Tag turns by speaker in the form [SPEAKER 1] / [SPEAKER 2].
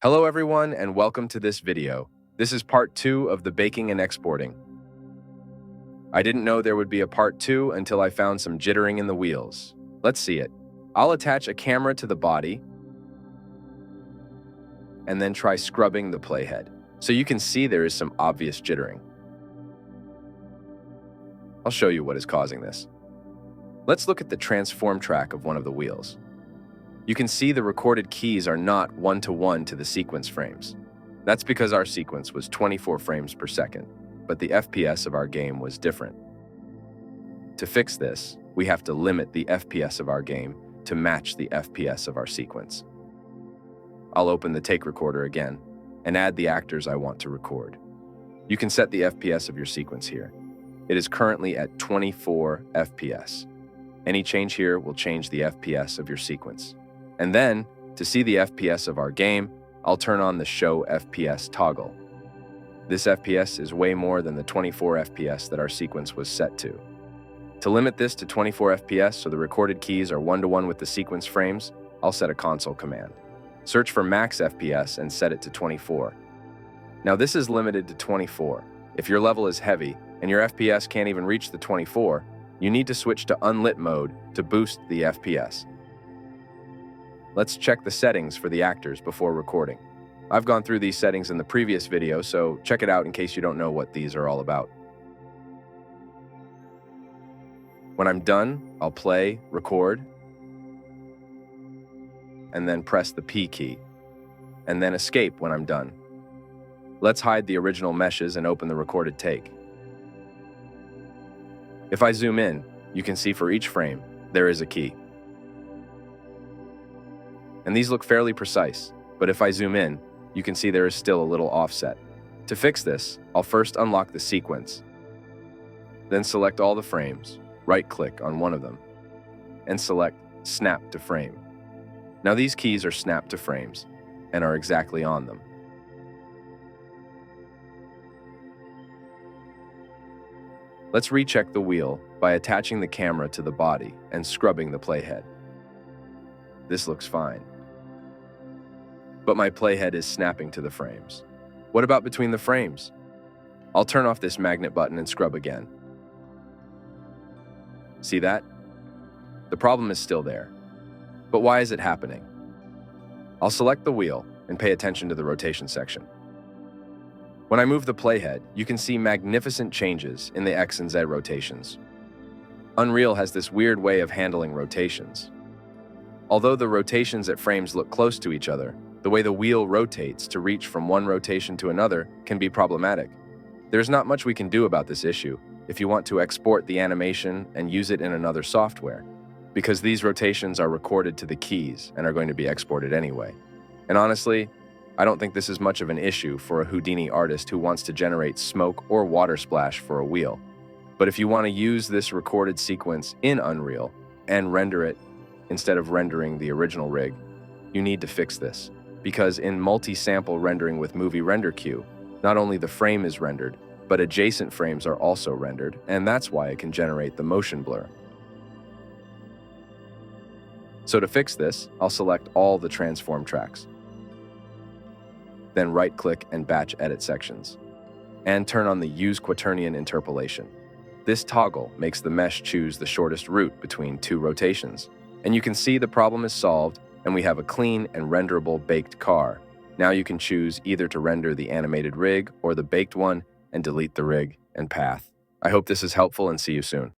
[SPEAKER 1] Hello everyone and welcome to this video. This is part 2 of the baking and exporting. I didn't know there would be a part 2 until I found some jittering in the wheels. Let's see it. I'll attach a camera to the body and then try scrubbing the playhead. So you can see there is some obvious jittering. I'll show you what is causing this. Let's look at the transform track of one of the wheels. You can see the recorded keys are not one-to-one to the sequence frames. That's because our sequence was 24 frames per second, but the FPS of our game was different. To fix this, we have to limit the FPS of our game to match the FPS of our sequence. I'll open the take recorder again and add the actors I want to record. You can set the FPS of your sequence here. It is currently at 24 FPS. Any change here will change the FPS of your sequence. And then, to see the FPS of our game, I'll turn on the Show FPS toggle. This FPS is way more than the 24 FPS that our sequence was set to. To limit this to 24 FPS so the recorded keys are one-to-one with the sequence frames, I'll set a console command. Search for max FPS and set it to 24. Now this is limited to 24. If your level is heavy and your FPS can't even reach the 24, you need to switch to unlit mode to boost the FPS. Let's check the settings for the actors before recording. I've gone through these settings in the previous video, so check it out in case you don't know what these are all about. When I'm done, I'll play, record, and then press the P key, and then escape when I'm done. Let's hide the original meshes and open the recorded take. If I zoom in, you can see for each frame, there is a key. And these look fairly precise, but if I zoom in, you can see there is still a little offset. To fix this, I'll first unlock the sequence, then select all the frames, right-click on one of them, and select Snap to Frame. Now these keys are snapped to frames and are exactly on them. Let's recheck the wheel by attaching the camera to the body and scrubbing the playhead. This looks fine. But my playhead is snapping to the frames. What about between the frames? I'll turn off this magnet button and scrub again. See that? The problem is still there. But why is it happening? I'll select the wheel and pay attention to the rotation section. When I move the playhead, you can see magnificent changes in the X and Z rotations. Unreal has this weird way of handling rotations. Although the rotations at frames look close to each other, the way the wheel rotates to reach from one rotation to another can be problematic. There's not much we can do about this issue if you want to export the animation and use it in another software, because these rotations are recorded to the keys and are going to be exported anyway. And honestly, I don't think this is much of an issue for a Houdini artist who wants to generate smoke or water splash for a wheel. But if you want to use this recorded sequence in Unreal and render it instead of rendering the original rig, you need to fix this. Because in multi-sample rendering with Movie Render Queue, not only the frame is rendered, but adjacent frames are also rendered, and that's why it can generate the motion blur. So to fix this, I'll select all the transform tracks. Then right-click and batch edit sections. And turn on the Use Quaternion Interpolation. This toggle makes the mesh choose the shortest route between two rotations. And you can see the problem is solved, and we have a clean and renderable baked car. Now you can choose either to render the animated rig or the baked one and delete the rig and path. I hope this is helpful and see you soon.